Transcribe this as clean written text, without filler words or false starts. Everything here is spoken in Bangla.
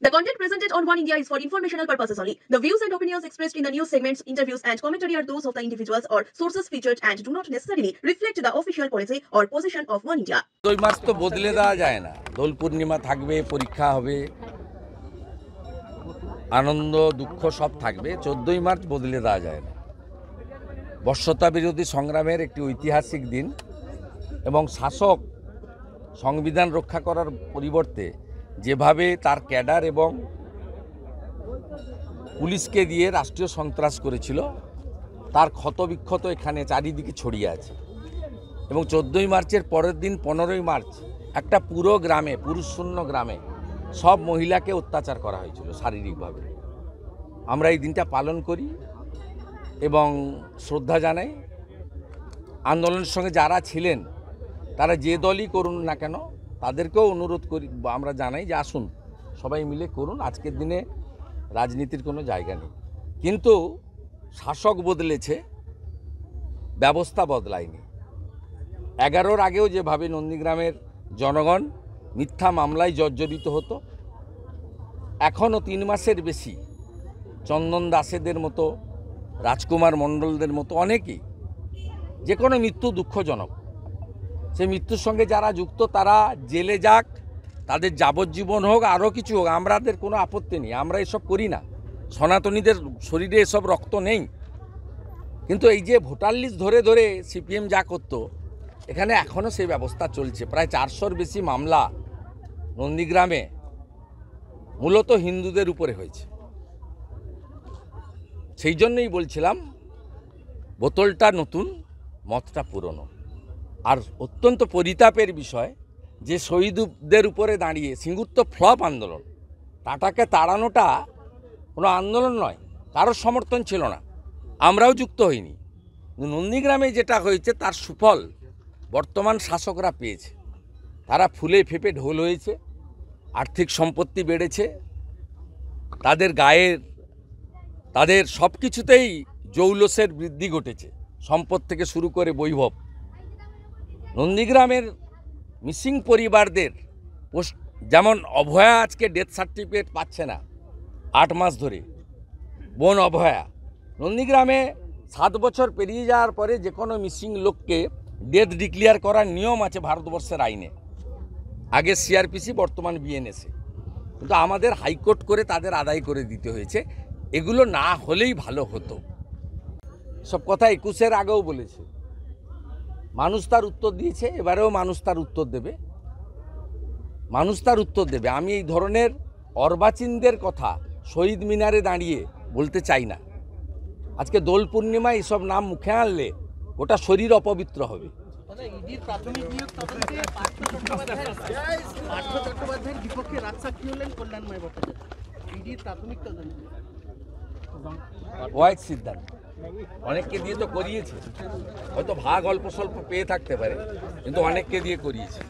The content presented on One India is for informational purposes only. The views and opinions expressed in the news segments, interviews, and commentary are those of the individuals or sources featured and do not necessarily reflect the official policy or position of One India. 2 মাস তো বদলে দেওয়া যায় না। দোল পূর্ণিমা থাকবে, পরীক্ষা হবে, আনন্দ দুঃখ সব থাকবে। 14ই মার্চ বদলে দেওয়া যায় না। বর্ষতা বিরোধী সংগ্রামের একটি ঐতিহাসিক দিন এবং শাসক সংবিধান রক্ষা করার পরিবর্তে যেভাবে তার ক্যাডার এবং পুলিশকে দিয়ে রাষ্ট্রীয় সন্ত্রাস করেছিল তার ক্ষতবিক্ষত এখানে চারিদিকে ছড়িয়ে আছে। এবং 14ই মার্চের পরের দিন 15ই মার্চ একটা পুরো গ্রামে, পুরুষশূন্য গ্রামে সব মহিলাকে অত্যাচার করা হয়েছিল শারীরিকভাবে। আমরা এই দিনটা পালন করি এবং শ্রদ্ধা জানাই। আন্দোলনের সঙ্গে যারা ছিলেন তারা যে দলই করুন না কেন তাদেরকেও অনুরোধ করি, আমরা জানাই যে আসুন সবাই মিলে করুন। আজকের দিনে রাজনীতির কোনো জায়গা নেই, কিন্তু শাসক বদলেছে, ব্যবস্থা বদলায়নি। 11-র আগেও যেভাবে নন্দীগ্রামের জনগণ মিথ্যা মামলায় জর্জরিত হতো, এখনও 3 মাসের বেশি চন্দন দাসেদের মতো, রাজকুমার মণ্ডলদের মতো অনেকেই, যে কোনো মৃত্যু দুঃখজনক। সেই মৃত্যুর সঙ্গে যারা যুক্ত তারা জেলে যাক, তাদের যাবজ্জীবন হোক, আরও কিছু হোক, আমাদের কোনো আপত্তি নেই। আমরা এসব করি না, সনাতনীদের শরীরে এসব রক্ত নেই। কিন্তু এই যে ভোটার লিস্ট ধরে ধরে সিপিএম যা করতো, এখানে এখনও সেই ব্যবস্থা চলছে। প্রায় 400-র বেশি মামলা নন্দীগ্রামে মূলত হিন্দুদের উপরে হয়েছে। সেই জন্যই বলছিলাম বোতলটা নতুন, মদটা পুরনো। আর অত্যন্ত পরিতাপের বিষয় যে শহীদদের উপরে দাঁড়িয়ে সিঙ্গুর তো ফ্লপ আন্দোলন, টাটাকে তাড়ানোটা কোনো আন্দোলন নয়, কারোর সমর্থন ছিল না, আমরাও যুক্ত হইনি। নন্দীগ্রামে যেটা হয়েছে তার সুফল বর্তমান শাসকরা পেয়েছে। তারা ফুলে ফেপে ঢোল হয়েছে, আর্থিক সম্পত্তি বেড়েছে, তাদের গায়ের, তাদের সব কিছুতেই জৌলসের বৃদ্ধি ঘটেছে, সম্পদ থেকে শুরু করে বৈভব। নন্দীগ্রামের মিসিং পরিবারদের যেমন অভয়া আজকে ডেথ সার্টিফিকেট পাচ্ছে না 8 মাস ধরে, বোন অভয়া। নন্দীগ্রামে 7 বছর পেরিয়ে যাওয়ার পরে যে কোনো মিসিং লোককে ডেথ ডিক্লেয়ার করার নিয়ম আছে ভারতবর্ষের আইনে। আগে সিআরপিসি, বর্তমান বিএনএসএ, কিন্তু আমাদের হাইকোর্ট করে তাদের আদায় করে দিতে হয়েছে। এগুলো না হলেই ভালো হতো। সব কথা 21-এর আগেও বলেছে, মানুষ তার উত্তর দিয়েছে, এবারেও মানুষ তার উত্তর দেবে, মানুষ তার উত্তর দেবে। আমি এই ধরনের অর্বাচীনদের কথা শহীদ মিনারে দাঁড়িয়ে বলতে চাই না। আজকে দোল পূর্ণিমায় এসব নাম মুখে আনলে ওটা শরীর অপবিত্র হবে। ওয়াইড সিদ্ধান্ত অনেককে দিয়ে তো করিয়েছে, হয়তো ভাগ অল্প স্বল্প পেয়ে থাকতে পারে, কিন্তু অনেককে দিয়ে করিয়েছে।